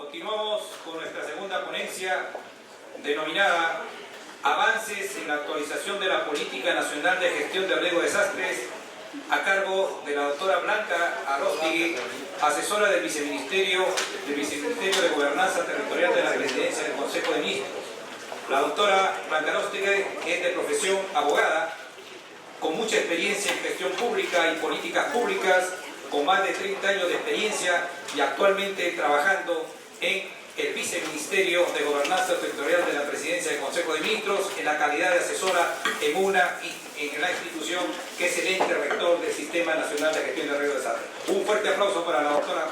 Continuamos con nuestra segunda ponencia denominada Avances en la actualización de la Política Nacional de Gestión de Riesgo de Desastres, a cargo de la doctora Blanca Arostegui, asesora del Viceministerio de Gobernanza Territorial de la Presidencia del Consejo de Ministros. La doctora Blanca Arostegui es de profesión abogada, con mucha experiencia en gestión pública y políticas públicas, con más de 30 años de experiencia y actualmente trabajando en el Viceministerio de Gobernanza Territorial de la Presidencia del Consejo de Ministros en la calidad de asesora en la institución que es el ente rector del Sistema Nacional de Gestión de Riesgo de Desastres. Un fuerte aplauso para la doctora.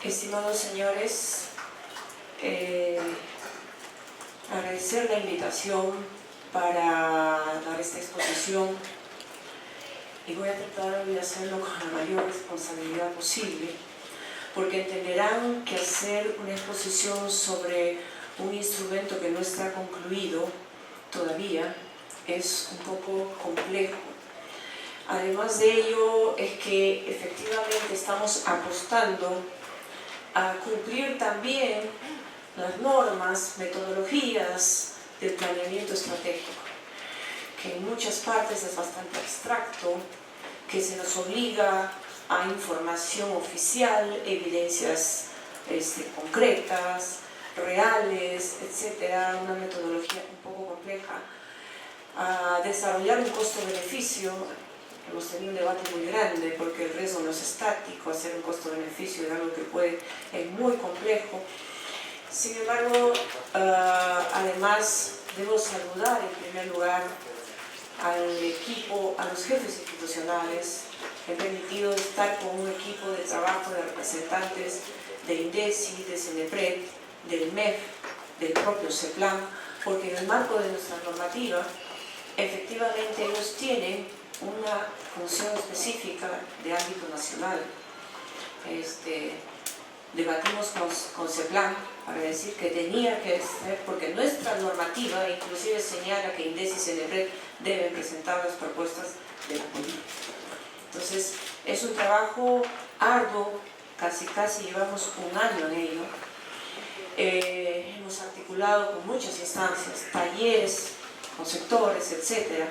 Estimados señores, agradecer la invitación para dar esta exposición y voy a tratar de hacerlo con la mayor responsabilidad posible, porque entenderán que hacer una exposición sobre un instrumento que no está concluido todavía es un poco complejo. Además de ello, es que efectivamente estamos apostando a cumplir también las normas, metodologías del planeamiento estratégico, que en muchas partes es bastante abstracto, que se nos obliga a información oficial, evidencias concretas, reales, etcétera, una metodología un poco compleja, a desarrollar un costo-beneficio. Hemos tenido un debate muy grande porque el riesgo no es estático, hacer un costo-beneficio es algo que es muy complejo. Sin embargo, además debo saludar en primer lugar al equipo, a los jefes institucionales. He permitido estar con un equipo de trabajo de representantes de INDECI, de CENEPRED, del MEF, del propio CEPLAN, porque en el marco de nuestra normativa, efectivamente ellos tienen una función específica de ámbito nacional. Debatimos con CEPLAN para decir que tenía que ser, porque nuestra normativa inclusive señala que INDECI y CENEPRED deben presentar las propuestas de la política. Entonces, es un trabajo arduo, casi llevamos un año en ello. Hemos articulado con muchas instancias, talleres, con sectores, etcétera.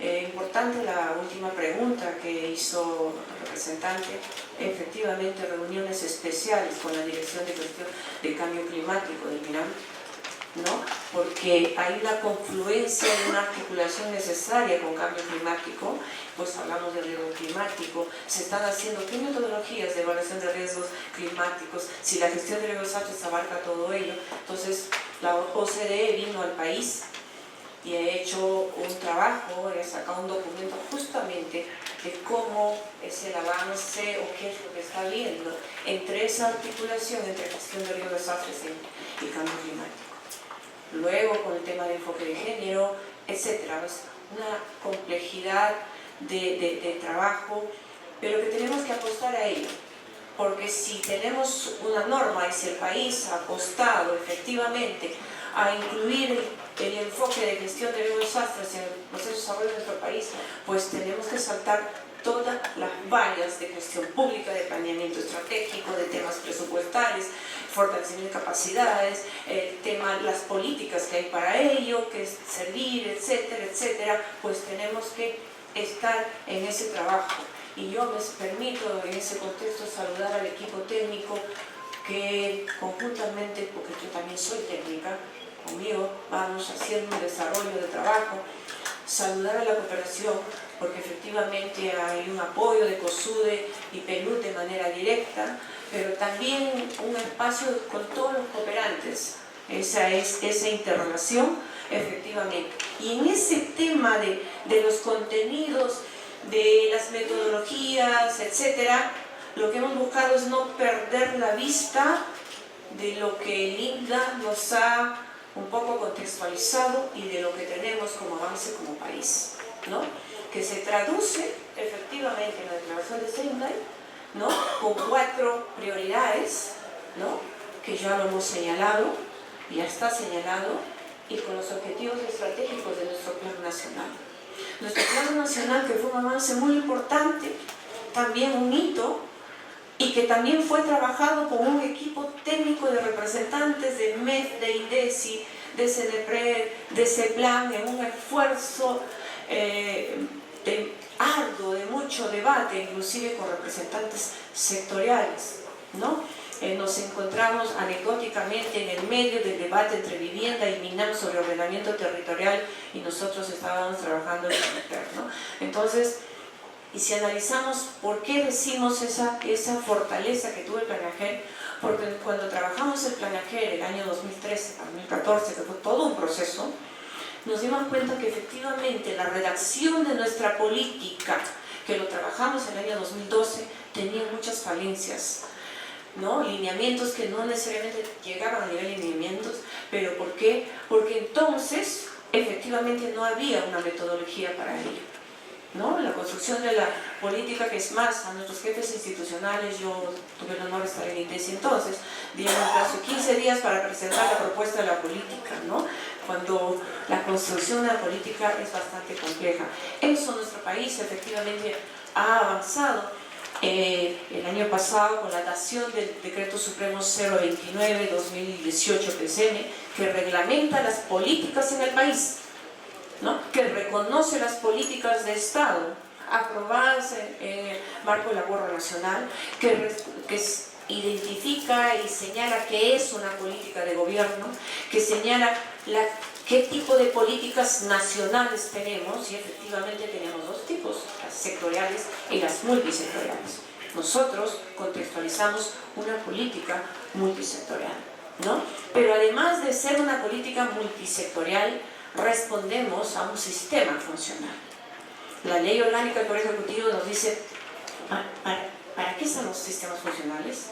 Importante la última pregunta que hizo el representante, efectivamente reuniones especiales con la Dirección de Gestión de Cambio Climático del MINAM, ¿no? Porque hay una confluencia y una articulación necesaria con cambio climático, pues hablamos de riesgo climático, se están haciendo qué metodologías de evaluación de riesgos climáticos, si la gestión de riesgos desastres abarca todo ello. Entonces la OCDE vino al país y he hecho un trabajo, he sacado un documento justamente de cómo es el avance o qué es lo que está viendo entre esa articulación entre gestión de riesgos de desastres y cambio climático. Luego con el tema de enfoque de género, etcétera. Es una complejidad de trabajo, pero que tenemos que apostar a ello. Porque si tenemos una norma y si el país ha apostado efectivamente a incluir el enfoque de gestión de riesgos de desastres en el proceso de desarrollo de nuestro país, pues tenemos que saltar todas las vallas de gestión pública, de planeamiento estratégico, de temas presupuestales, fortalecimiento de capacidades, las políticas que hay para ello, que es servir, etcétera, etcétera, pues tenemos que estar en ese trabajo. Y yo me permito en ese contexto saludar al equipo técnico que conjuntamente, porque yo también soy técnica, conmigo vamos haciendo un desarrollo de trabajo, saludar a la cooperación, porque efectivamente hay un apoyo de COSUDE y PNUD de manera directa, pero también un espacio con todos los cooperantes, Esa es esa interrelación, efectivamente. Y en ese tema de los contenidos, de las metodologías, etcétera, lo que hemos buscado es no perder la vista de lo que el INDA nos ha un poco contextualizado y de lo que tenemos como avance como país, ¿no? Que se traduce efectivamente en la declaración de Sendai, ¿no? Con 4 prioridades, ¿no? Que ya lo hemos señalado, ya está señalado, y con los objetivos estratégicos de nuestro plan nacional. Nuestro plan nacional, que fue un avance muy importante, también un hito, y que también fue trabajado con un equipo técnico de representantes de MEF, de INDECI, de CENEPRED, de CEPLAN, en un esfuerzo arduo, de mucho debate, inclusive con representantes sectoriales, ¿no? Nos encontramos anecdóticamente en el medio del debate entre vivienda y MINAM sobre ordenamiento territorial, y nosotros estábamos trabajando en el interno. Entonces, y si analizamos por qué decimos esa fortaleza que tuvo el Planajer, porque cuando trabajamos el Planajer el año 2013, 2014, que fue todo un proceso, nos dimos cuenta que efectivamente la redacción de nuestra política, que lo trabajamos en el año 2012, tenía muchas falencias, ¿no? Lineamientos que no necesariamente llegaban a nivel de lineamientos, pero ¿por qué? Porque entonces efectivamente no había una metodología para ello, ¿no? La construcción de la política, que es más, a nuestros jefes institucionales, yo tuve el honor de estar en INDECI entonces, dieron un plazo de 15 días para presentar la propuesta de la política, ¿no? Cuando la construcción de la política es bastante compleja. Eso nuestro país efectivamente ha avanzado. El año pasado, con la dación del Decreto Supremo 029-2018 PCM, que reglamenta las políticas en el país, ¿no? Que reconoce las políticas de Estado aprobadas en el marco del Acuerdo Nacional, que identifica y señala qué es una política de gobierno, que señala qué tipo de políticas nacionales tenemos, y efectivamente tenemos 2 tipos, las sectoriales y las multisectoriales. Nosotros contextualizamos una política multisectorial, ¿no? Pero además de ser una política multisectorial, respondemos a un sistema funcional. La Ley Orgánica del Poder Ejecutivo nos dice, ¿para qué son los sistemas funcionales?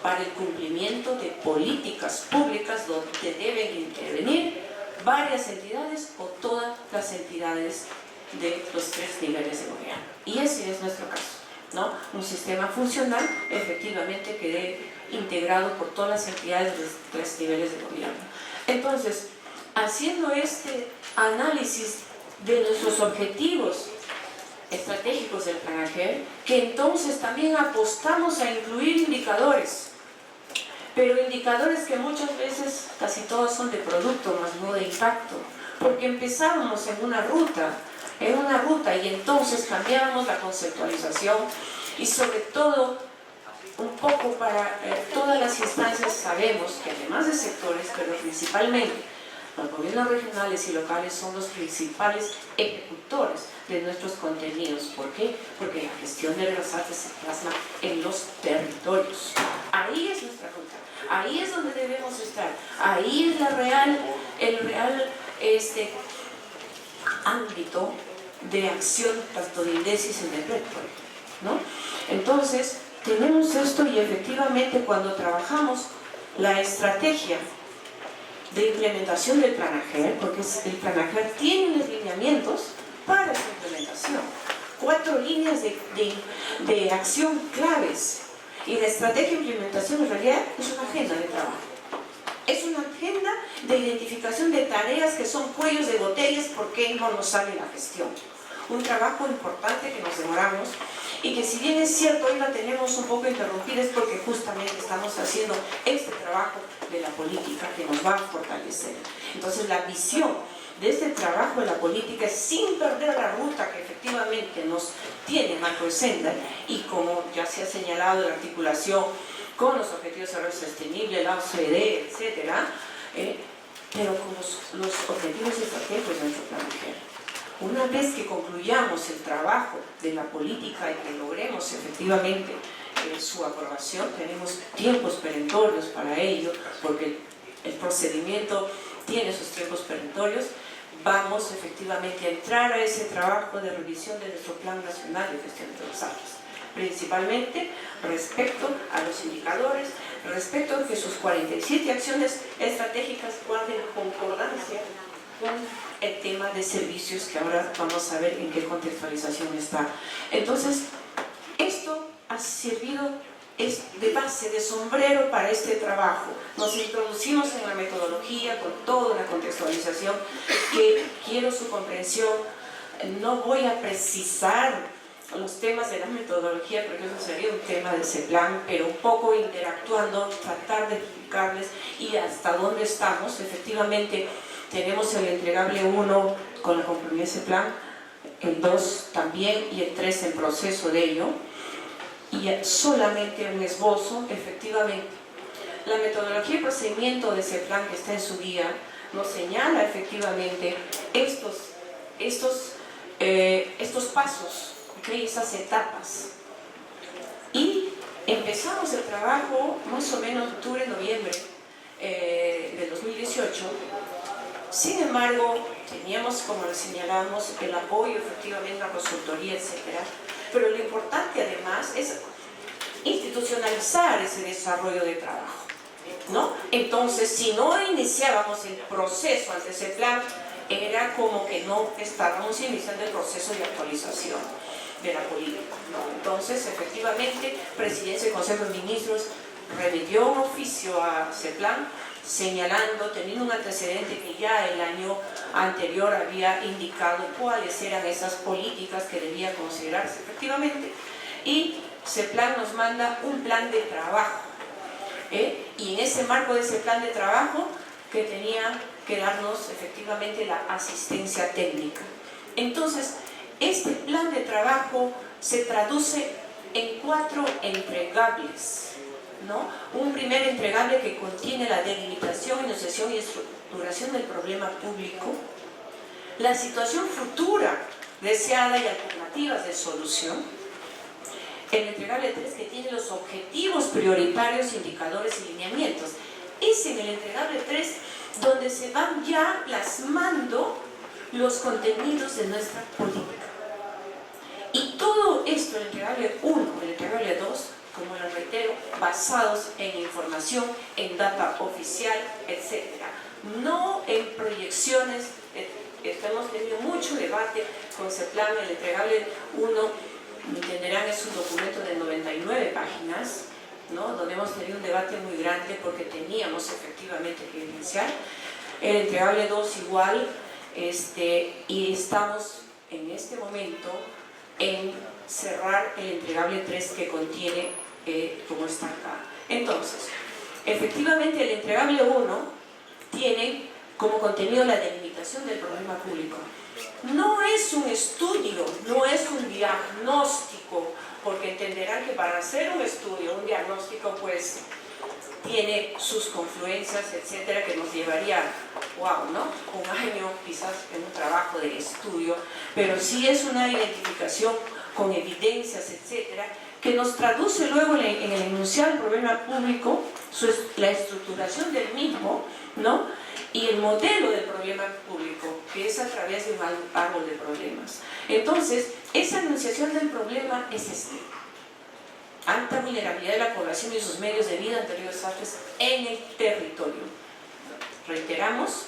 Para el cumplimiento de políticas públicas donde deben intervenir varias entidades o todas las entidades de los 3 niveles de gobierno. Y ese es nuestro caso, ¿no? Un sistema funcional efectivamente que debe integrado por todas las entidades de los 3 niveles de gobierno. Entonces, haciendo este análisis de nuestros objetivos estratégicos del Planajer, que entonces también apostamos a incluir indicadores, pero indicadores que muchas veces, casi todos son de producto, más no de impacto, porque empezábamos en una ruta y entonces cambiábamos la conceptualización, y sobre todo, un poco para todas las instancias sabemos que además de sectores, pero principalmente los gobiernos regionales y locales son los principales ejecutores de nuestros contenidos. ¿Por qué? Porque la gestión de las artes se plasma en los territorios. Ahí es nuestra ruta, ahí es donde debemos estar, ahí es el real ámbito de acción tanto de INDECI y CENEPRED, ¿no? Entonces, tenemos esto, y efectivamente cuando trabajamos la estrategia de implementación del Planajer, porque el Planajer tiene unos lineamientos para su implementación, 4 líneas de acción claves, y la estrategia de implementación en realidad es una agenda de trabajo, es una agenda de identificación de tareas que son cuellos de botellas porque no nos sale la gestión. Un trabajo importante que nos demoramos, y que si bien es cierto hoy la tenemos un poco interrumpida, es porque justamente estamos haciendo este trabajo de la política que nos va a fortalecer. Entonces la visión de este trabajo de la política es sin perder la ruta que efectivamente nos tiene Marco Sendai, y como ya se ha señalado, la articulación con los objetivos de desarrollo sostenible, la OCDE, etcétera, pero con los objetivos estratégicos de nuestro Planajer. Una vez que concluyamos el trabajo de la política y que logremos efectivamente su aprobación, tenemos tiempos perentorios para ello, porque el procedimiento tiene sus tiempos perentorios, vamos efectivamente a entrar a ese trabajo de revisión de nuestro Plan Nacional de Gestión de Desastres, principalmente respecto a los indicadores, respecto a que sus 47 acciones estratégicas guarden concordancia con el tema de servicios, que ahora vamos a ver en qué contextualización está. Entonces, esto ha servido de base, de sombrero para este trabajo. Nos introducimos en la metodología con toda la contextualización, que quiero su comprensión. No voy a precisar los temas de la metodología, porque eso sería un tema de ese plan, pero un poco interactuando, tratar de explicarles y hasta dónde estamos. Efectivamente, tenemos el entregable 1 con la compromiso de ese plan, el 2 también y el 3 en proceso de ello, y solamente un esbozo. Efectivamente, la metodología y procedimiento de ese plan que está en su guía nos señala efectivamente estos pasos, ¿okay? Esas etapas. Y empezamos el trabajo más o menos octubre, noviembre de 2018. Sin embargo, teníamos, como les señalamos, el apoyo efectivamente a la consultoría, etcétera. Pero lo importante además es institucionalizar ese desarrollo de trabajo, ¿no? Entonces, si no iniciábamos el proceso ante ese plan, era como que no estábamos iniciando el proceso de actualización de la política, ¿no? Entonces, efectivamente, Presidencia y Consejo de Ministros remitió un oficio a ese plan, señalando, teniendo un antecedente que ya el año anterior había indicado cuáles eran esas políticas que debía considerarse efectivamente, y CEPLAN nos manda un plan de trabajo, y en ese marco de ese plan de trabajo que tenía que darnos efectivamente la asistencia técnica. Entonces, este plan de trabajo se traduce en 4 entregables, ¿no? Un primer entregable que contiene la delimitación, enunciación y estructuración del problema público, la situación futura deseada y alternativas de solución. El entregable 3 que tiene los objetivos prioritarios, indicadores y lineamientos. Es en el entregable 3 donde se van ya plasmando los contenidos de nuestra política. Y todo esto, el entregable 1, el entregable 2, como les reitero, basados en información, en data oficial, etc. No en proyecciones. Hemos tenido mucho debate con CEPLAN. El entregable 1, entenderán, es un documento de 99 páginas, ¿no? Donde hemos tenido un debate muy grande porque teníamos efectivamente que evidenciar. El entregable 2 igual, y estamos en este momento en cerrar el entregable 3 que contiene como está acá. Entonces, efectivamente el entregable 1 tiene como contenido la delimitación del problema público. No es un estudio, no es un diagnóstico, porque entenderán que para hacer un estudio, un diagnóstico, pues tiene sus confluencias, etcétera, que nos llevaría, wow, ¿no? Un año quizás en un trabajo de estudio, pero sí es una identificación con evidencias, etcétera, que nos traduce luego en el enunciado del problema público, la estructuración del mismo, ¿no? Y el modelo del problema público, que es a través de un árbol de problemas. Entonces, esa enunciación del problema es alta vulnerabilidad de la población y sus medios de vida ante los desastres en el territorio. Reiteramos,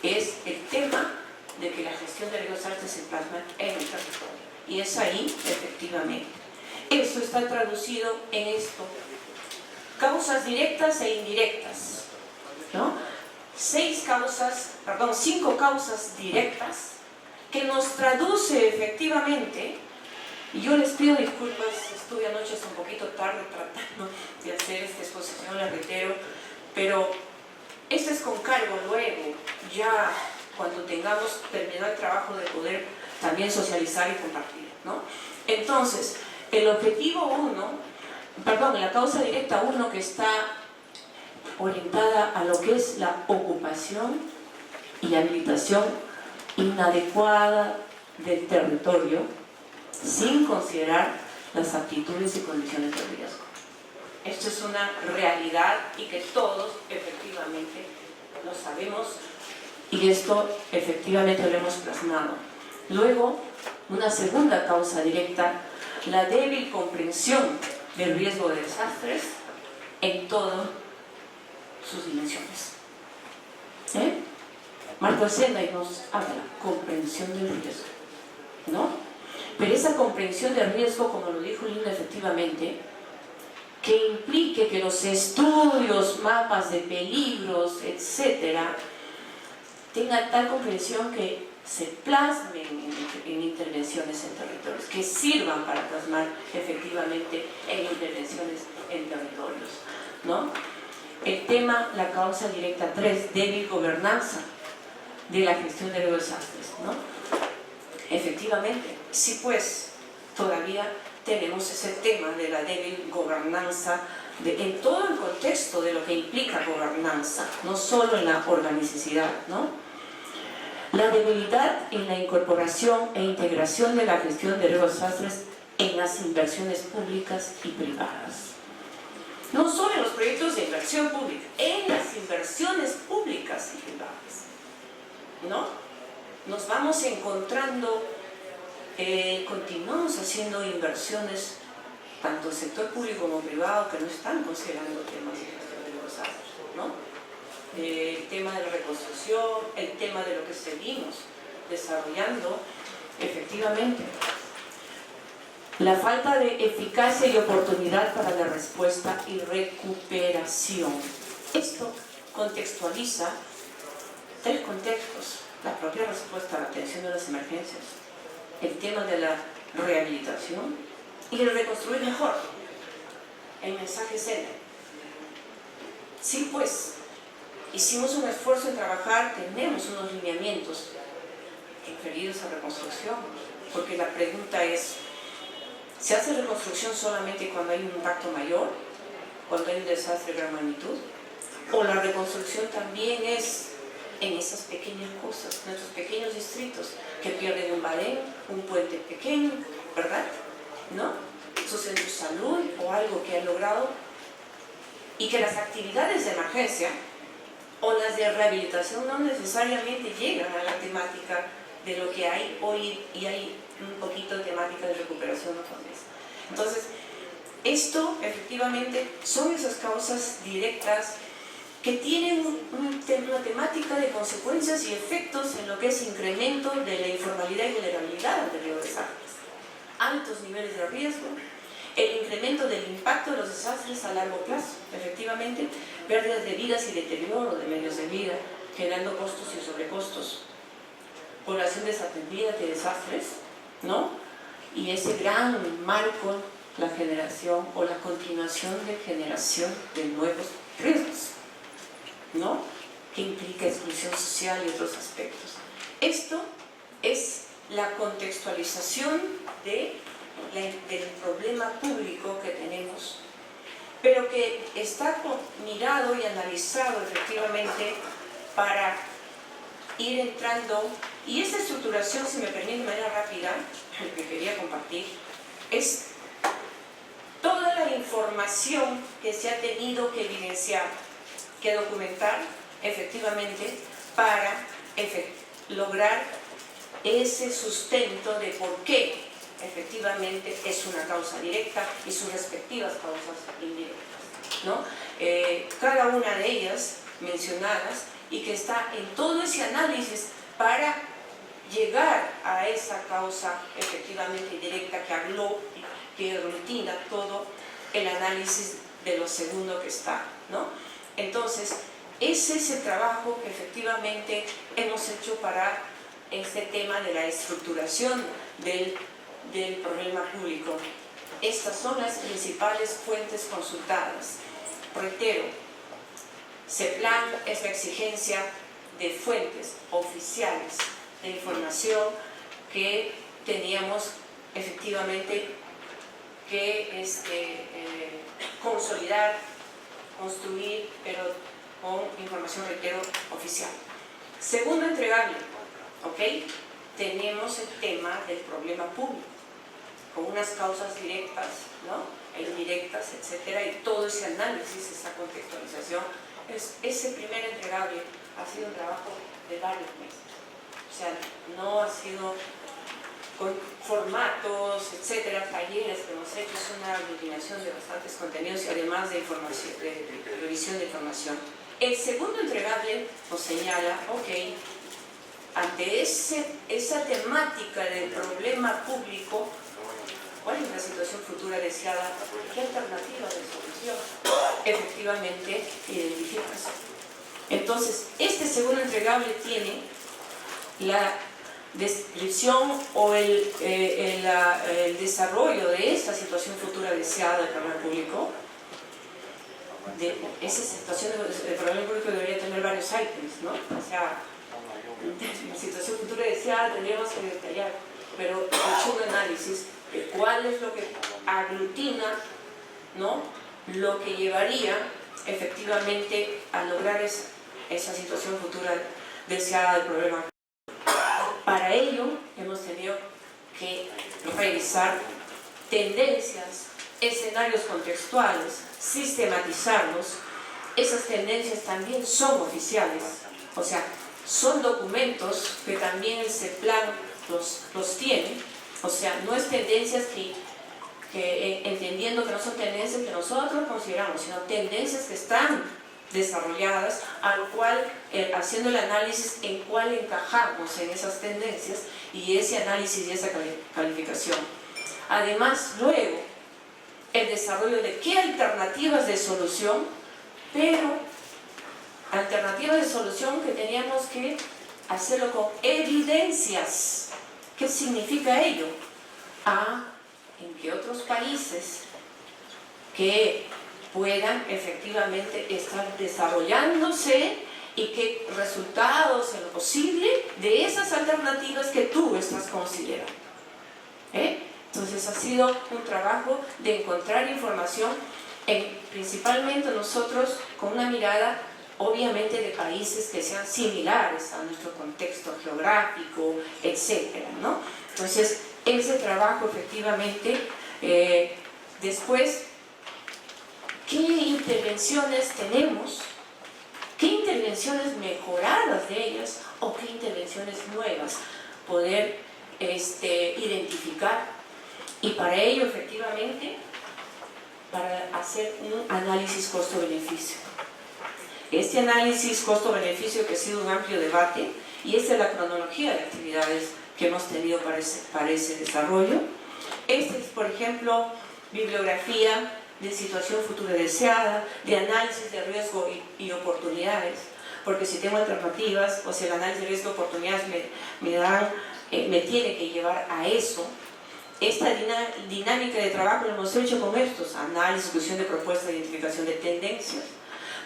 es el tema de que la gestión de los desastres se plasma en el territorio. Y es ahí, efectivamente. Eso está traducido en esto. Causas directas e indirectas, ¿no? 5 causas directas que nos traduce efectivamente. Y yo les pido disculpas, estuve anoche hasta un poquito tarde tratando de hacer esta exposición, la reitero, pero esto es con cargo luego, ya cuando tengamos terminado el trabajo de poder también socializar y compartir, ¿no? Entonces, el objetivo 1, la causa directa 1, que está orientada a lo que es la ocupación y habilitación inadecuada del territorio, sin considerar las actitudes y condiciones de riesgo. Esto es una realidad y que todos efectivamente lo sabemos y esto efectivamente lo hemos plasmado. Luego, una segunda causa directa, la débil comprensión del riesgo de desastres en todas sus dimensiones. Marco Sendai nos habla de la comprensión del riesgo, ¿no? Pero esa comprensión del riesgo, como lo dijo Linda efectivamente, que implique que los estudios, mapas de peligros, etcétera, tengan tal comprensión que se plasmen en intervenciones en territorios, que sirvan para plasmar efectivamente en intervenciones en territorios, ¿no? El tema, la causa directa 3, débil gobernanza de la gestión de los desastres, ¿no? Efectivamente, sí, pues todavía tenemos ese tema de la débil gobernanza en todo el contexto de lo que implica gobernanza, no solo en la organicidad, ¿no? La debilidad en la incorporación e integración de la gestión de los desastres en las inversiones públicas y privadas. No solo en los proyectos de inversión pública, en las inversiones públicas y privadas, ¿no? Nos vamos encontrando, continuamos haciendo inversiones, tanto el sector público como privado, que no están considerando temas de gestión de los desastres, ¿no? El tema de la reconstrucción, el tema de lo que seguimos desarrollando, efectivamente. La falta de eficacia y oportunidad para la respuesta y recuperación. Esto contextualiza 3 contextos: la propia respuesta a la atención de las emergencias, el tema de la rehabilitación y el reconstruir mejor. El mensaje es el: sí, pues, hicimos un esfuerzo en trabajar, tenemos unos lineamientos referidos a reconstrucción, porque la pregunta es: ¿se hace reconstrucción solamente cuando hay un impacto mayor, cuando hay un desastre de gran magnitud? ¿O la reconstrucción también es en esas pequeñas cosas, nuestros pequeños distritos que pierden un badén, un puente pequeño, ¿verdad? ¿No? Su centro de salud o algo que han logrado, y que las actividades de emergencia o las de rehabilitación no necesariamente llegan a la temática de lo que hay hoy, y hay un poquito de temática de recuperación otra vez. Entonces, esto efectivamente son esas causas directas que tienen una temática de consecuencias y efectos en lo que es incremento de la informalidad y vulnerabilidad de los desastres, altos niveles de riesgo, el incremento del impacto de los desastres a largo plazo, efectivamente, pérdidas de vidas y deterioro de medios de vida, generando costos y sobrecostos, población desatendida de desastres, ¿no? Y ese gran marco, la generación o la continuación de generación de nuevos riesgos, ¿no? Que implica exclusión social y otros aspectos. Esto es la contextualización del problema público que tenemos, pero que está mirado y analizado efectivamente para ir entrando. Y esa estructuración, si me permite de manera rápida, lo que quería compartir, es toda la información que se ha tenido que evidenciar, que documentar efectivamente para lograr ese sustento de por qué efectivamente es una causa directa y sus respectivas causas indirectas, ¿no? Cada una de ellas mencionadas, y que está en todo ese análisis para llegar a esa causa efectivamente directa que aglutina todo el análisis de lo segundo que está, ¿no? Entonces, ese es el trabajo que efectivamente hemos hecho para este tema de la estructuración del problema público. Estas son las principales fuentes consultadas. Reitero, CEPLAN es la exigencia de fuentes oficiales de información que teníamos efectivamente que consolidar, construir, pero con información, reitero, oficial. Segundo entregable, ¿ok? Tenemos el tema del problema público. con unas causas directas, ¿no? E indirectas, etcétera, y todo ese análisis, esa contextualización, ese primer entregable ha sido un trabajo de varios meses. O sea, no ha sido con formatos, etcétera, talleres que hemos hecho, es una aglutinación de bastantes contenidos y además de información, de revisión de información. El segundo entregable nos señala, ok, ante esa temática del problema público, ¿cuál es la situación futura deseada? ¿Qué alternativa de solución efectivamente identificas? Entonces, este segundo entregable tiene la descripción o el desarrollo de esta situación futura deseada del problema público. De esa situación de problema público debería tener varios ítems, ¿no? O sea, la situación futura deseada tendríamos que detallar, pero he hecho un análisis de cuál es lo que aglutina, ¿no? Lo que llevaría efectivamente a lograr esa situación futura deseada del problema. Para ello hemos tenido que revisar tendencias, escenarios contextuales, sistematizarlos. Esas tendencias también son oficiales, o sea, son documentos que también el CEPLAN los tiene, o sea, no es tendencias que entendiendo que no son tendencias que nosotros consideramos, sino tendencias que están desarrolladas, al cual, haciendo el análisis en cuál encajamos en esas tendencias y ese análisis y esa calificación. Además, luego, el desarrollo de qué alternativas de solución, pero alternativas de solución que teníamos que hacerlo con evidencias. ¿Qué significa ello? En que otros países que puedan efectivamente estar desarrollándose y qué resultados en lo posible de esas alternativas que tú estás considerando. Entonces ha sido un trabajo de encontrar información, principalmente nosotros con una mirada obviamente de países que sean similares a nuestro contexto geográfico, etcétera, ¿no? Entonces ese trabajo efectivamente, después, ¿qué intervenciones tenemos? ¿Qué intervenciones mejoradas de ellas o qué intervenciones nuevas poder identificar? Y para ello, efectivamente, para hacer un análisis costo-beneficio. Este análisis costo-beneficio que ha sido un amplio debate, y esta es la cronología de actividades que hemos tenido para ese desarrollo. Este es, por ejemplo, bibliografía de situación futura deseada, de análisis de riesgo y oportunidades, porque si tengo alternativas, o si el análisis de riesgo y oportunidades me tiene que llevar a eso. Esta dinámica de trabajo lo hemos hecho con estos: análisis, discusión de propuestas, identificación de tendencias.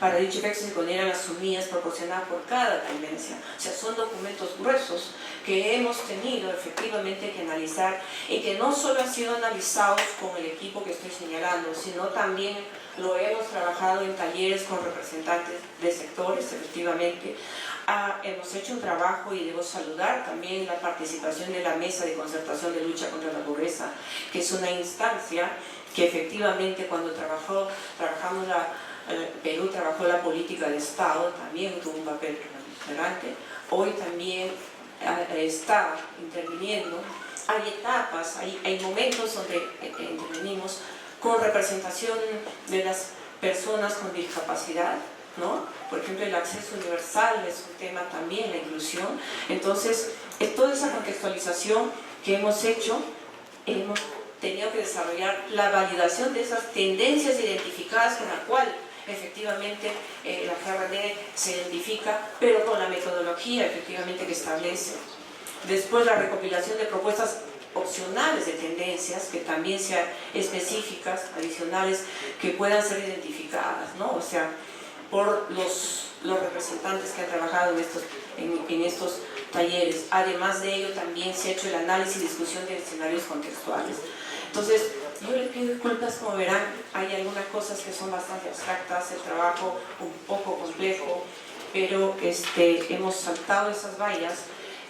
Para dicho efecto se consideran las sumidas proporcionadas por cada tendencia. O sea, son documentos gruesos que hemos tenido efectivamente que analizar y que no solo han sido analizados con el equipo que estoy señalando, sino también lo hemos trabajado en talleres con representantes de sectores, efectivamente. Hemos hecho un trabajo, y debo saludar también la participación de la Mesa de Concertación de Lucha contra la Pobreza, que es una instancia que efectivamente cuando Perú trabajó la política de Estado, también tuvo un papel preponderante. Hoy también está interviniendo. Hay etapas, hay momentos donde intervenimos con representación de las personas con discapacidad, ¿no? Por ejemplo, el acceso universal es un tema también, la inclusión. Entonces, toda esa contextualización que hemos hecho, hemos tenido que desarrollar la validación de esas tendencias identificadas con la cual efectivamente la GRD se identifica, pero con la metodología efectivamente que establece. Después, la recopilación de propuestas opcionales de tendencias que también sean específicas, adicionales, que puedan ser identificadas, ¿no? O sea, por los representantes que han trabajado en estos talleres. Además de ello, también se ha hecho el análisis y discusión de escenarios contextuales. Entonces, yo les pido disculpas, como verán, hay algunas cosas que son bastante abstractas, el trabajo un poco complejo, pero hemos saltado esas vallas.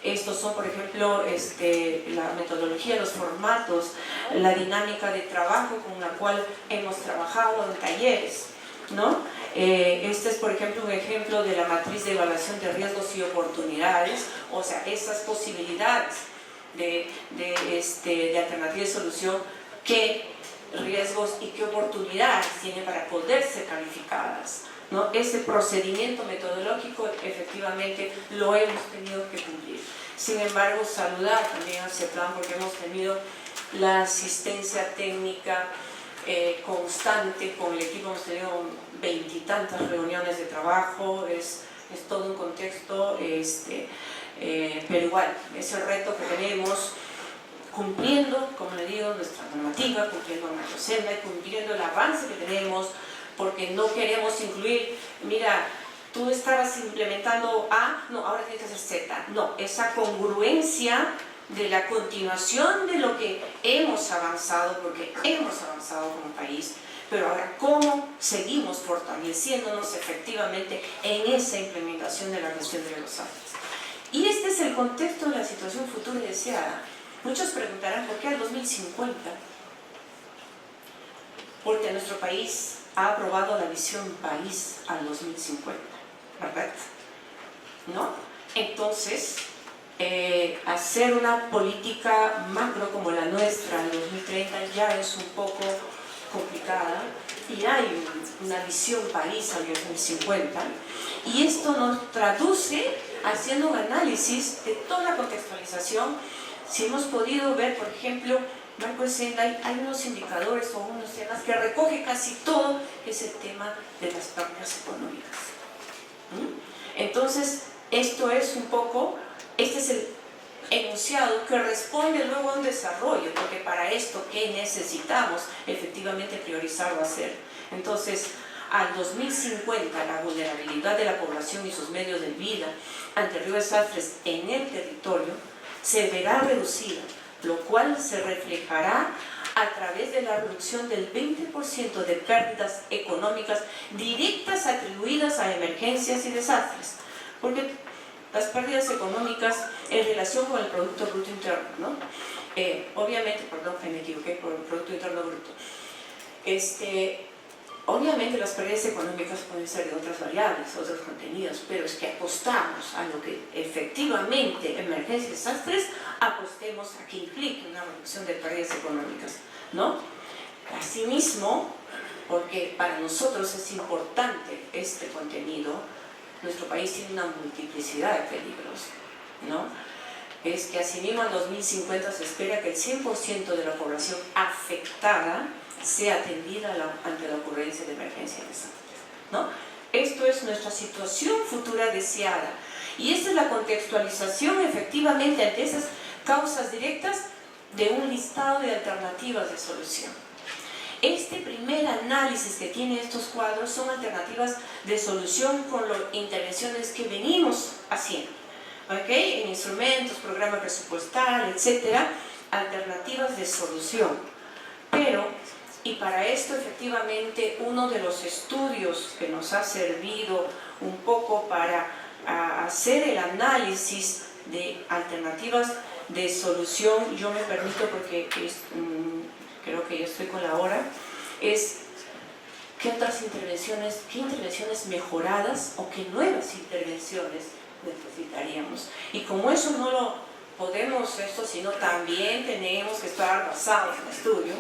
Estos son, por ejemplo, la metodología, los formatos, la dinámica de trabajo con la cual hemos trabajado en talleres, ¿no? Este es, por ejemplo, un ejemplo de la matriz de evaluación de riesgos y oportunidades, o sea, esas posibilidades de alternativa de solución, qué riesgos y qué oportunidades tienen para poder ser calificadas, ¿no? Ese procedimiento metodológico efectivamente lo hemos tenido que cumplir. Sin embargo, saludar también a CEPLAN porque hemos tenido la asistencia técnica constante con el equipo, hemos tenido 20 y tantas reuniones de trabajo, es todo un contexto, pero igual, es el reto que tenemos, cumpliendo, como le digo, nuestra normativa, cumpliendo nuestra senda y cumpliendo el avance que tenemos, porque no queremos incluir, mira, tú estabas implementando A, no, ahora tienes que hacer Z. No, esa congruencia de la continuación de lo que hemos avanzado, porque hemos avanzado como país, pero ahora cómo seguimos fortaleciéndonos efectivamente en esa implementación de la gestión de los desastres. Y este es el contexto de la situación futura y deseada. Muchos preguntarán, ¿por qué al 2050? Porque nuestro país ha aprobado la visión país al 2050, ¿verdad? ¿No? Entonces, hacer una política macro como la nuestra en 2030 ya es un poco complicada y hay una visión país al 2050 y esto nos traduce haciendo un análisis de toda la contextualización. Si hemos podido ver, por ejemplo, Marco Senda, hay unos indicadores o unos temas que recoge casi todo, que es el tema de las pérdidas económicas. Entonces, esto es un poco, este es el enunciado que responde luego a un desarrollo, porque para esto, ¿qué necesitamos? Efectivamente priorizar o hacer. Entonces, al 2050, la vulnerabilidad de la población y sus medios de vida ante riesgos de desastres en el territorio se verá reducida, lo cual se reflejará a través de la reducción del 20% de pérdidas económicas directas atribuidas a emergencias y desastres. Porque las pérdidas económicas en relación con el Producto Bruto Interno, ¿no? Obviamente, perdón, me equivoqué por el Producto Interno Bruto. Obviamente las pérdidas económicas pueden ser de otras variables, otros contenidos, pero es que apostamos a lo que efectivamente emergencias y desastres, apostemos a que implique una reducción de pérdidas económicas, ¿no? Asimismo, porque para nosotros es importante este contenido, nuestro país tiene una multiplicidad de peligros, ¿no? Es que asimismo en 2050 se espera que el 100% de la población afectada sea atendida ante la ocurrencia de emergencias y desastres, ¿no? Esto es nuestra situación futura deseada y esta es la contextualización efectivamente ante esas causas directas de un listado de alternativas de solución. Este primer análisis que tiene estos cuadros son alternativas de solución con las intervenciones que venimos haciendo, ¿ok? En instrumentos, programa presupuestal, etcétera, alternativas de solución. Pero, y para esto efectivamente uno de los estudios que nos ha servido un poco para hacer el análisis de alternativas de solución, yo me permito porque creo que ya estoy con la hora, es qué otras intervenciones, qué intervenciones mejoradas o qué nuevas intervenciones necesitaríamos. Y como eso no lo podemos, sino también tenemos que estar basados en el estudio,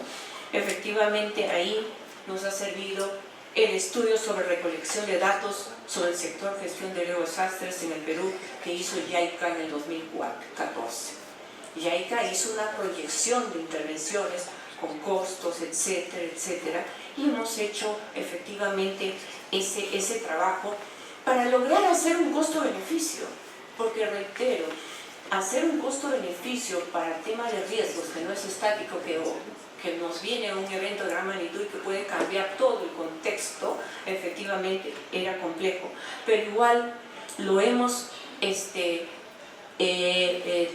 efectivamente ahí nos ha servido el estudio sobre recolección de datos sobre el sector gestión de riesgos de desastres en el Perú que hizo JICA en el 2014. JICA hizo una proyección de intervenciones con costos, etcétera, etcétera, y hemos hecho efectivamente ese trabajo para lograr hacer un costo-beneficio, porque reitero, hacer un costo-beneficio para el tema de riesgos, que no es estático, que nos viene un evento de gran magnitud y que puede cambiar todo el contexto, efectivamente era complejo, pero igual lo hemos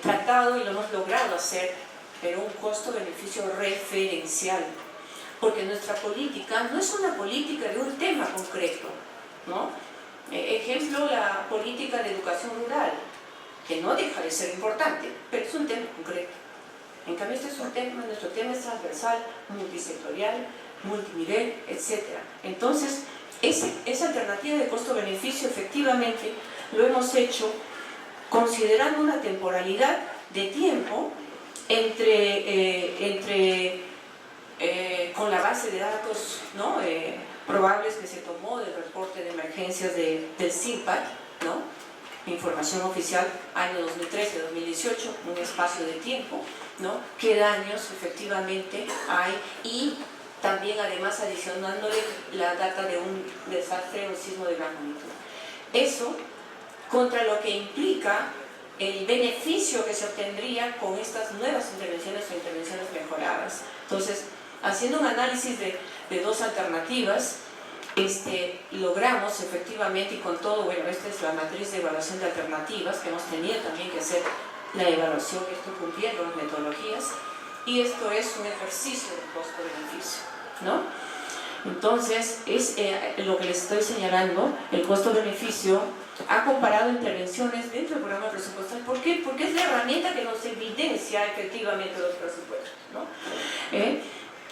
tratado y lo hemos logrado hacer, pero un costo-beneficio referencial, porque nuestra política no es una política de un tema concreto, ¿no? Ejemplo, la política de educación rural. que no deja de ser importante, pero es un tema concreto. En cambio, este es un tema, nuestro tema es transversal, multisectorial, multinivel, etc. Entonces, esa alternativa de costo-beneficio efectivamente lo hemos hecho considerando una temporalidad de tiempo con la base de datos, ¿no? Probables que se tomó del reporte de emergencias del CIMPAC, ¿no? Información oficial año 2013-2018, un espacio de tiempo, ¿no? Qué daños efectivamente hay, y también además adicionándole la data de un desastre o sismo de gran magnitud. Eso contra lo que implica el beneficio que se obtendría con estas nuevas intervenciones o intervenciones mejoradas. Entonces, haciendo un análisis de dos alternativas, logramos efectivamente, y con todo, bueno, esta es la matriz de evaluación de alternativas, que hemos tenido también que hacer la evaluación, esto cumpliendo las metodologías, y esto es un ejercicio de costo-beneficio, ¿no? Entonces, es lo que les estoy señalando, el costo-beneficio ha comparado intervenciones dentro del programa presupuestal. ¿Por qué? Porque es la herramienta que nos evidencia efectivamente los presupuestos, ¿no?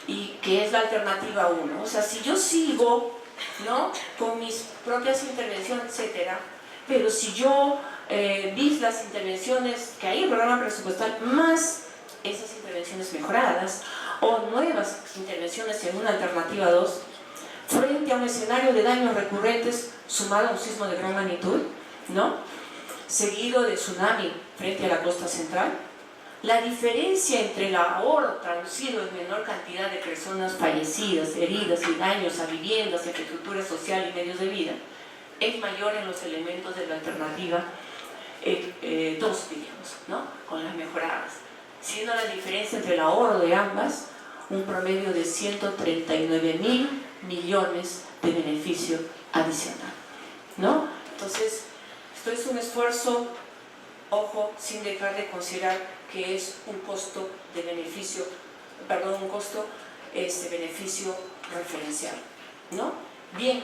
Y que es la alternativa 1. O sea, si yo sigo, ¿no?, con mis propias intervenciones, etcétera, pero si yo vi las intervenciones que hay en el programa presupuestal más esas intervenciones mejoradas o nuevas intervenciones en una alternativa 2, frente a un escenario de daños recurrentes sumado a un sismo de gran magnitud, ¿no?, seguido de tsunami frente a la costa central, la diferencia entre el ahorro traducido en menor cantidad de personas fallecidas, heridas y daños a viviendas, infraestructura social y medios de vida es mayor en los elementos de la alternativa 2, digamos, ¿no?, con las mejoradas, siendo la diferencia entre el ahorro de ambas un promedio de 139.000 millones de beneficio adicional, ¿no? Entonces, esto es un esfuerzo, ojo, sin dejar de considerar que es un costo de beneficio, perdón, un costo beneficio referencial, ¿no? Bien,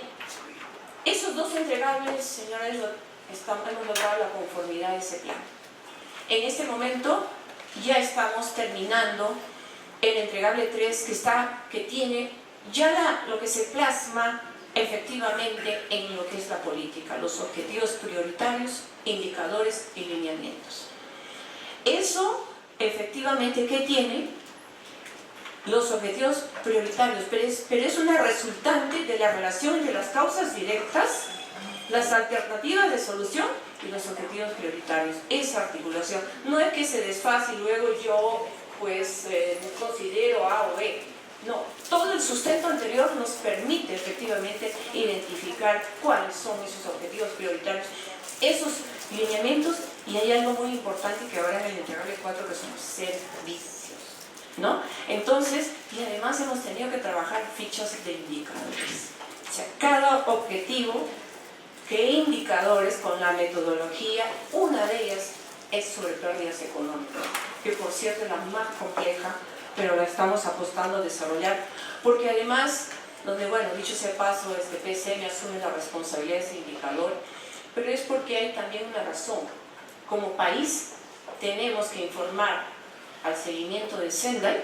esos dos entregables, señores, hemos logrado la conformidad de ese plan. En este momento ya estamos terminando el entregable 3, que tiene ya lo que se plasma efectivamente en lo que es la política, los objetivos prioritarios, indicadores y lineamientos. Eso efectivamente, ¿qué tiene? Los objetivos prioritarios, pero es una resultante de la relación entre las causas directas, las alternativas de solución y los objetivos prioritarios. Esa articulación no es que se desfase y luego yo pues considero A o B. No, todo el sustento anterior nos permite efectivamente identificar cuáles son esos objetivos prioritarios, esos lineamientos, y hay algo muy importante que ahora en el entregable 4 que son los servicios, ¿no? Entonces, y además hemos tenido que trabajar fichas de indicadores. O sea, cada objetivo, ¿qué indicadores con la metodología? Una de ellas es sobre pérdidas económicas, que por cierto es la más compleja, pero la estamos apostando a desarrollar, porque además, donde, bueno, dicho ese paso, PCM asume la responsabilidad de ese indicador, pero es porque hay también una razón. Como país tenemos que informar al seguimiento de Sendai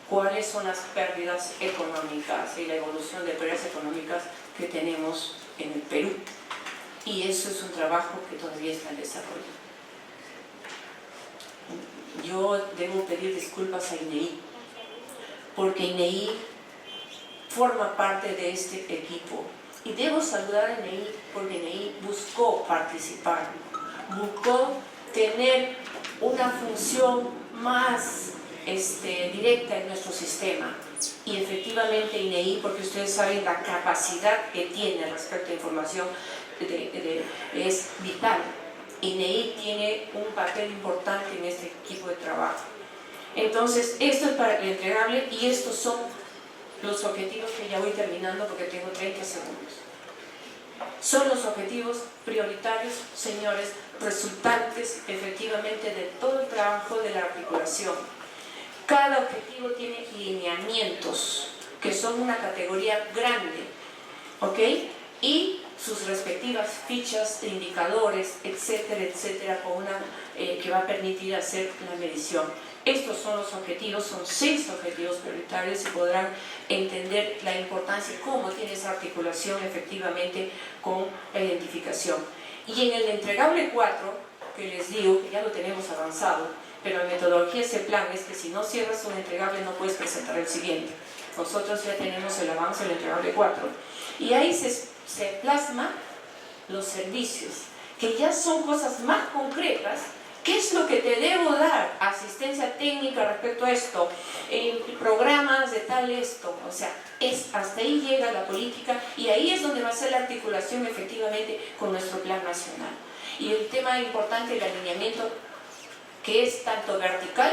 cuáles son las pérdidas económicas y la evolución de pérdidas económicas que tenemos en el Perú, y eso es un trabajo que todavía está en desarrollo. Yo debo pedir disculpas a INEI, porque INEI forma parte de este equipo, y debo saludar a INEI porque INEI buscó participar, buscó tener una función más directa en nuestro sistema, y efectivamente INEI, porque ustedes saben la capacidad que tiene respecto a información es vital. INEI tiene un papel importante en este equipo de trabajo. Entonces, esto es para el entregable, y estos son los objetivos que ya voy terminando porque tengo 30 segundos. Son los objetivos prioritarios, señores, resultantes efectivamente de todo el trabajo de la articulación. Cada objetivo tiene lineamientos, que son una categoría grande, ¿ok? Y sus respectivas fichas de indicadores, etcétera, etcétera, con una, que va a permitir hacer la medición. Estos son los objetivos, son 6 objetivos prioritarios y podrán entender la importancia y cómo tiene esa articulación efectivamente con la identificación. Y en el entregable 4, que les digo que ya lo tenemos avanzado, pero la metodología de ese plan es que si no cierras un entregable no puedes presentar el siguiente. Nosotros ya tenemos el avance del entregable 4 y ahí se plasma los servicios, que ya son cosas más concretas. ¿Qué es lo que te debo dar? Asistencia técnica respecto a esto, programas de tal esto, o sea, hasta ahí llega la política y ahí es donde va a ser la articulación efectivamente con nuestro plan nacional. Y el tema importante, el alineamiento, que es tanto vertical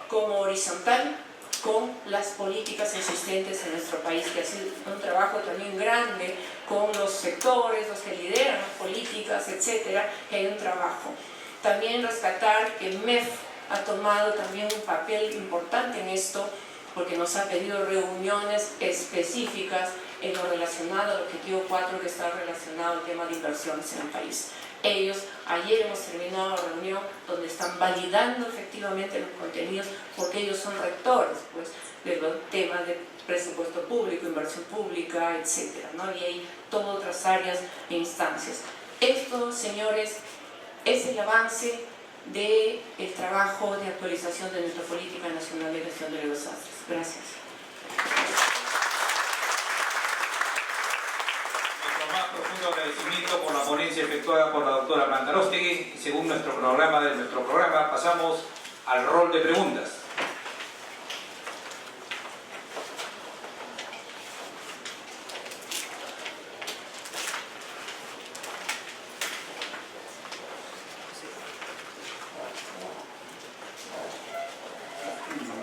como horizontal con las políticas existentes en nuestro país, que ha sido un trabajo también grande con los sectores, los que lideran las políticas, etcétera, que hay un trabajo. También rescatar que MEF ha tomado también un papel importante en esto, porque nos ha pedido reuniones específicas en lo relacionado al objetivo 4, que está relacionado al tema de inversiones en el país. Ellos, ayer hemos terminado la reunión donde están validando efectivamente los contenidos, porque ellos son rectores pues, de los temas de presupuesto público, inversión pública, etcétera, ¿no? Y hay todas otras áreas e instancias. Esto, señores, es el avance del trabajo de actualización de nuestra política nacional de gestión de los desastres. Gracias. Nuestro más profundo agradecimiento por la ponencia efectuada por la doctora Blanca Aróstegui. Según nuestro programa, pasamos al rol de preguntas.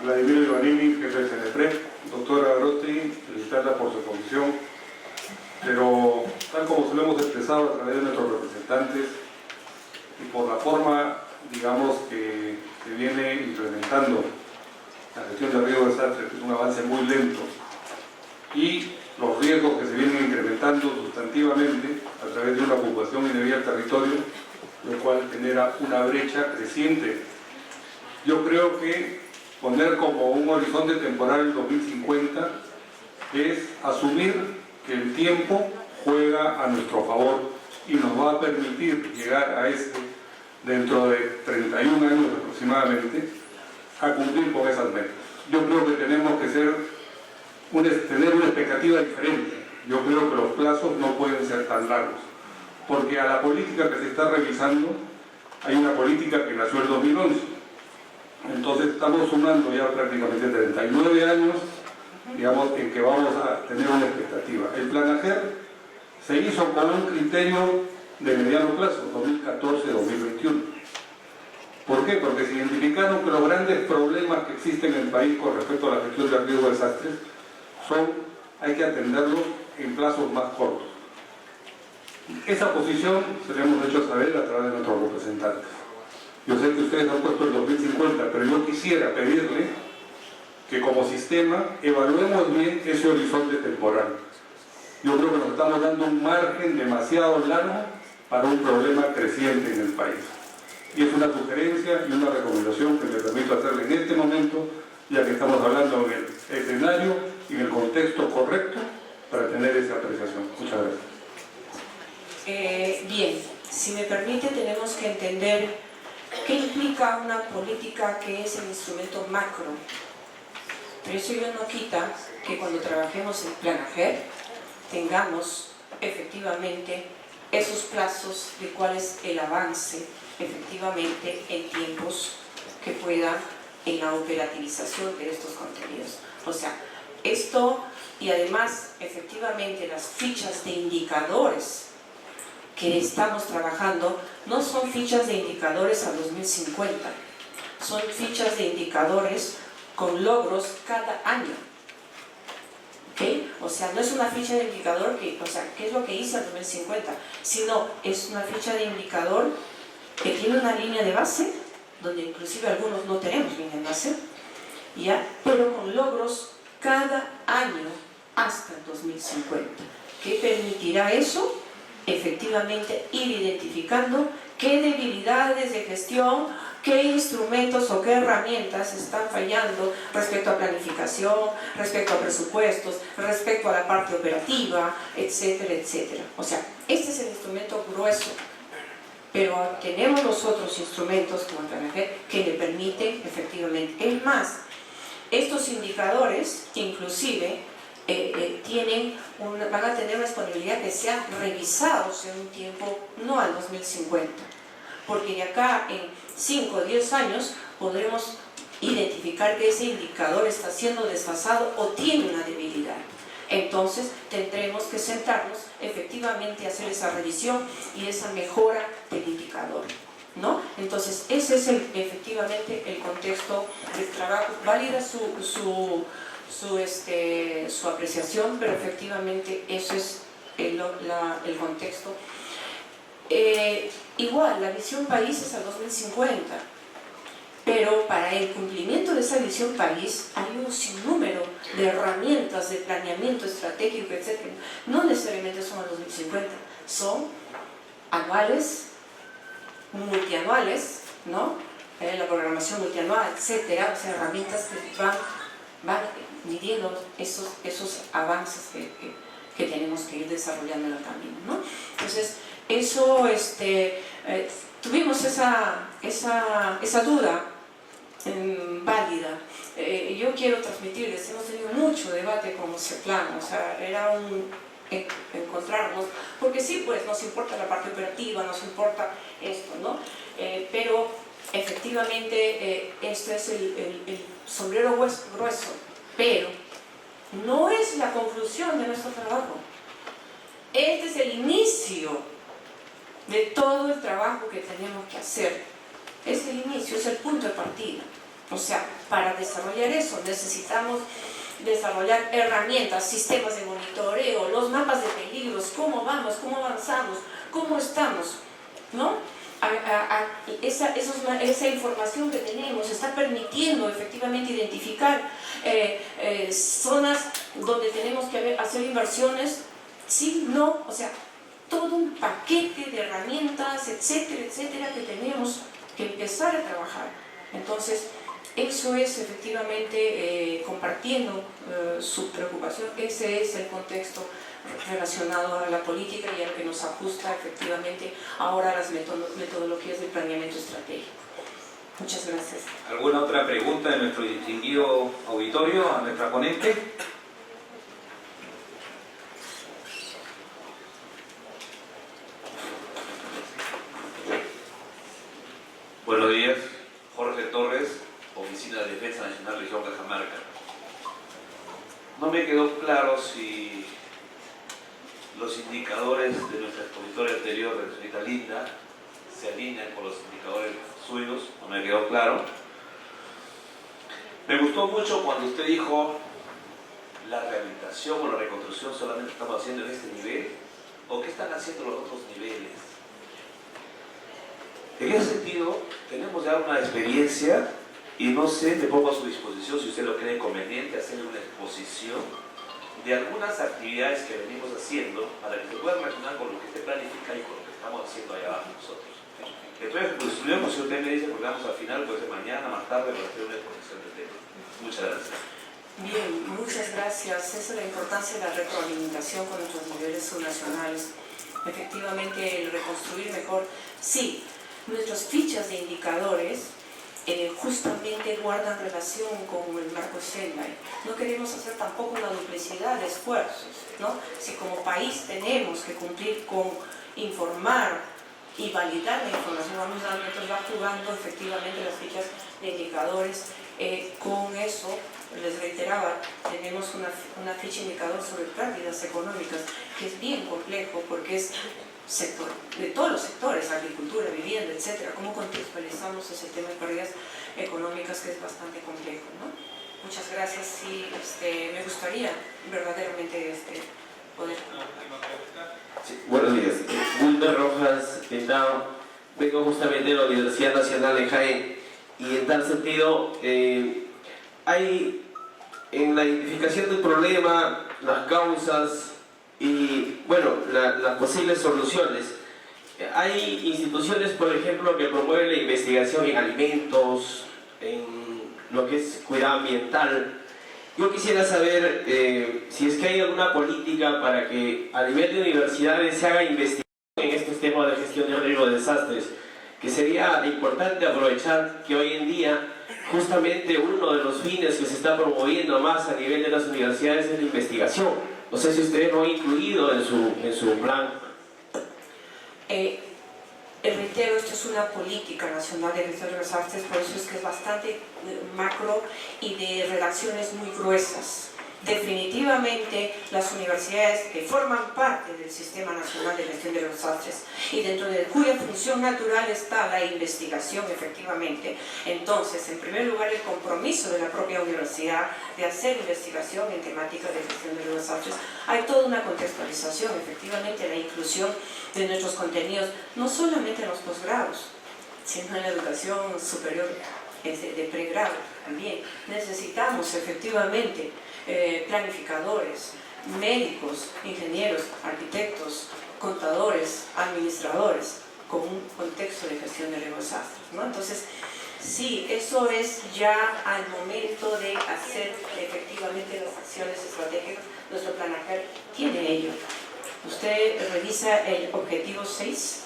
Vladimir Ivanini, jefe de CENEPRED. Doctora Aróstegui, felicitarla por su comisión, pero tal como se lo hemos expresado a través de nuestros representantes y por la forma, digamos, que se viene implementando la gestión de riesgo de desastres, que es un avance muy lento, y los riesgos que se vienen incrementando sustantivamente a través de una ocupación indebida del territorio, lo cual genera una brecha creciente. Yo creo que poner como un horizonte temporal el 2050 es asumir que el tiempo juega a nuestro favor y nos va a permitir llegar a dentro de 31 años aproximadamente, a cumplir con esas metas. Yo creo que tenemos que tener una expectativa diferente. Yo creo que los plazos no pueden ser tan largos, porque a la política que se está revisando hay una política que nació en 2011. Entonces estamos sumando ya prácticamente 39 años, digamos, en que vamos a tener una expectativa. El plan AGER se hizo con un criterio de mediano plazo, 2014-2021. ¿Por qué? Porque se identificaron que los grandes problemas que existen en el país con respecto a la gestión de riesgo de desastres hay que atenderlos en plazos más cortos. Esa posición se la hemos hecho saber a través de nuestros representantes. Yo sé que ustedes han puesto el 2050, pero yo quisiera pedirle que como sistema evaluemos bien ese horizonte temporal. Yo creo que nos estamos dando un margen demasiado largo para un problema creciente en el país. Y es una sugerencia y una recomendación que me permito hacerle en este momento, ya que estamos hablando en el escenario y en el contexto correcto para tener esa apreciación. Muchas gracias. Bien, si me permite, tenemos que entender ¿qué implica una política que es el instrumento macro? Pero eso ya no quita que cuando trabajemos en Plan AGER tengamos efectivamente esos plazos de cuál es el avance efectivamente en tiempos que pueda en la operativización de estos contenidos. O sea, esto y además efectivamente las fichas de indicadores que estamos trabajando no son fichas de indicadores a 2050, son fichas de indicadores con logros cada año. ¿Okay? O sea, no es una ficha de indicador que, o sea, ¿qué es lo que hice en 2050? Sino es una ficha de indicador que tiene una línea de base, donde inclusive algunos no tenemos línea de base, ¿ya? Pero con logros cada año hasta el 2050. ¿Qué permitirá eso? efectivamente ir identificando qué debilidades de gestión, qué instrumentos o qué herramientas están fallando respecto a planificación, respecto a presupuestos, respecto a la parte operativa, etcétera, etcétera. O sea, este es el instrumento grueso, pero tenemos los otros instrumentos como el PNG que le permiten efectivamente. Es más, estos indicadores inclusive van a tener una disponibilidad que sean revisados en un tiempo, no al 2050, porque de acá en 5 o 10 años podremos identificar que ese indicador está siendo desfasado o tiene una debilidad. Entonces tendremos que sentarnos efectivamente a hacer esa revisión y esa mejora del indicador, ¿no? Entonces ese es efectivamente el contexto del trabajo. Válida su apreciación, pero efectivamente eso es el contexto. Igual, la visión país es al 2050, pero para el cumplimiento de esa visión país hay un sinnúmero de herramientas de planeamiento estratégico, etc. No necesariamente son al 2050, son anuales, multianuales, ¿no? La programación multianual, etc. O sea, herramientas que van midiendo esos avances que tenemos que ir desarrollando en el camino, ¿no? Entonces, eso, tuvimos esa duda válida. Yo quiero transmitirles, hemos tenido mucho debate con CEPLAN, o sea, era encontrarnos, porque sí, pues nos importa la parte operativa, nos importa esto, ¿no? Pero efectivamente esto es el sombrero grueso, pero no es la conclusión de nuestro trabajo. Este es el inicio de todo el trabajo que tenemos que hacer. Es el inicio, es el punto de partida. O sea, para desarrollar eso necesitamos desarrollar herramientas, sistemas de monitoreo, los mapas de peligros, cómo vamos, cómo avanzamos, cómo estamos, ¿no? Esa información que tenemos está permitiendo efectivamente identificar zonas donde tenemos que hacer inversiones, sí, no, o sea, todo un paquete de herramientas, etcétera, etcétera, que tenemos que empezar a trabajar. Entonces, eso es efectivamente compartiendo su preocupación. Ese es el contexto relacionado a la política y a lo que nos ajusta efectivamente ahora a las metodologías de planeamiento estratégico. Muchas gracias. ¿Alguna otra pregunta de nuestro distinguido auditorio a nuestra ponente? Buenos días, Jorge Torres, Oficina de Defensa Nacional Región Cajamarca. No me quedó claro si los indicadores de nuestra expositora anterior, de la señorita Linda, se alinean con los indicadores suyos, no me quedó claro. Me gustó mucho cuando usted dijo la rehabilitación o la reconstrucción solamente estamos haciendo en este nivel, o qué están haciendo los otros niveles. En ese sentido, tenemos ya una experiencia y no sé, me pongo a su disposición si usted lo cree conveniente hacer una exposición de algunas actividades que venimos haciendo para que se pueda relacionar con lo que se planifica y con lo que estamos haciendo allá abajo nosotros. Entonces, pues estudiamos, si usted me dice, porque vamos al final, puede ser mañana, más tarde, para hacer una exposición del tema. Muchas gracias. Bien, muchas gracias. Esa es la importancia de la retroalimentación con nuestros niveles subnacionales. Efectivamente, el reconstruir mejor. Sí, nuestras fichas de indicadores justamente guardan relación con el marco Sendai. No queremos hacer tampoco una duplicidad de esfuerzos, ¿no? Si como país tenemos que cumplir con informar y validar la información, vamos a nosotros va jugando efectivamente las fichas de indicadores. Con eso, les reiteraba, tenemos una ficha indicador sobre pérdidas económicas que es bien complejo porque es sector, de todos los sectores, agricultura, vivienda, etcétera. ¿Cómo contextualizamos ese tema de pérdidas económicas que es bastante complejo, ¿no? Muchas gracias y me gustaría verdaderamente poder... Sí, buenos días. Wilmer Rojas Pintado. Vengo justamente de la Universidad Nacional de Jaén y en tal sentido hay en la identificación del problema, las causas Y bueno, las posibles soluciones. Hay instituciones, por ejemplo, que promueven la investigación en alimentos, en lo que es cuidado ambiental. Yo quisiera saber si es que hay alguna política para que a nivel de universidades se haga investigación en estos temas de gestión de riesgo de desastres, que sería importante aprovechar que hoy en día justamente uno de los fines que se está promoviendo más a nivel de las universidades es la investigación. No sé si ustedes lo han incluido en su plan. Reitero, esto es una política nacional de gestión de desastres, por eso es que es bastante macro y de relaciones muy gruesas. Definitivamente las universidades que forman parte del Sistema Nacional de Gestión de Desastres y dentro de cuya función natural está la investigación efectivamente, entonces en primer lugar el compromiso de la propia universidad de hacer investigación en temática de gestión de desastres. Hay toda una contextualización, efectivamente la inclusión de nuestros contenidos, no solamente en los posgrados, sino en la educación superior de pregrado también. Necesitamos efectivamente planificadores, médicos, ingenieros, arquitectos, contadores, administradores, con un contexto de gestión de desastres, ¿no? Entonces, sí, eso es ya al momento de hacer efectivamente las acciones estratégicas. Nuestro plan AGER tiene ello. Usted revisa el objetivo 6,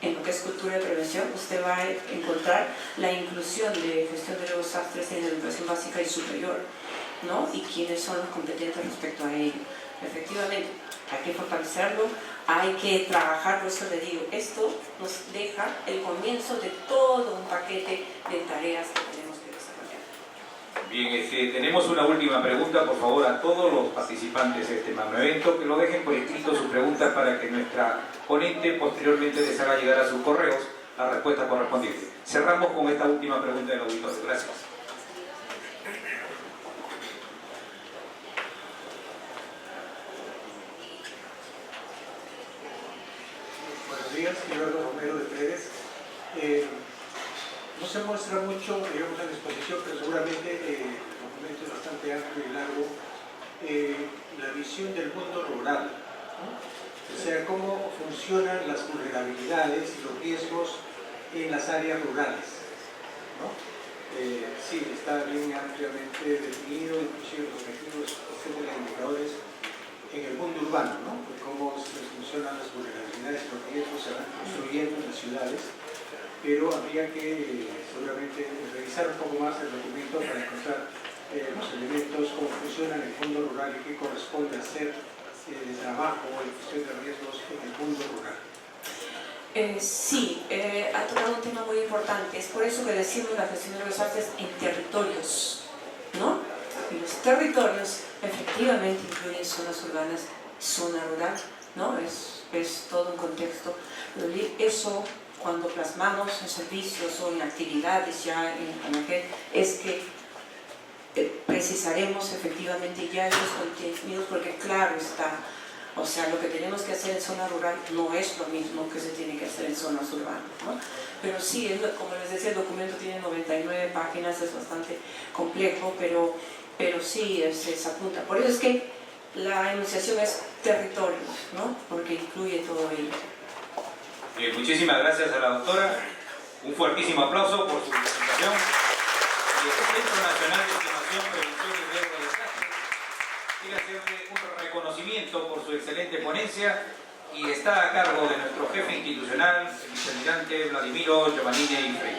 en lo que es cultura de prevención, usted va a encontrar la inclusión de gestión de desastres en la educación básica y superior, ¿no? Y quiénes son los competentes respecto a ello. Efectivamente, hay que fortalecerlo, hay que trabajarlo, eso le digo. Esto nos deja el comienzo de todo un paquete de tareas que tenemos que desarrollar. Bien, tenemos una última pregunta, por favor, a todos los participantes de este magno evento, que lo dejen por escrito sus preguntas para que nuestra ponente posteriormente les haga llegar a sus correos la respuesta correspondiente. Cerramos con esta última pregunta del auditorio. Gracias. Buenos días, señor Romero de Pérez. No se muestra mucho, digamos, en la exposición, pero seguramente el documento es bastante amplio y largo, la visión del mundo rural, ¿no? O sea, cómo funcionan las vulnerabilidades y los riesgos en las áreas rurales, ¿no? Sí, está bien ampliamente definido, inclusive los objetivos, etcétera, indicadores en el mundo urbano, ¿no? De cómo funcionan las vulnerabilidades y los riesgos se van construyendo en las ciudades, pero habría que seguramente revisar un poco más el documento para encontrar los elementos, cómo funciona en el mundo rural y qué corresponde hacer de trabajo o de gestión de riesgos en el mundo rural. Sí, ha tocado un tema muy importante. Es por eso que decimos la gestión de los desastres en territorios, ¿no? Y los territorios efectivamente incluyen zonas urbanas, zona rural, ¿no? Es todo un contexto. Pero eso, cuando plasmamos en servicios o en actividades ya en AGER, es que precisaremos efectivamente ya esos contenidos, porque claro está, o sea, lo que tenemos que hacer en zona rural no es lo mismo que se tiene que hacer en zonas urbanas, ¿no? Pero sí, como les decía, el documento tiene 99 páginas, es bastante complejo, pero sí se apunta. Por eso es que la enunciación es territorios, ¿no? Porque incluye todo ello. Muchísimas gracias a la doctora. Un fuertísimo aplauso por su presentación. Y el Centro Nacional de Estimación, Prevención y Riesgo de Desastres quiere hacerle un reconocimiento por su excelente ponencia y está a cargo de nuestro jefe institucional, el vicealmirante Vladimiro Giovannini Frey.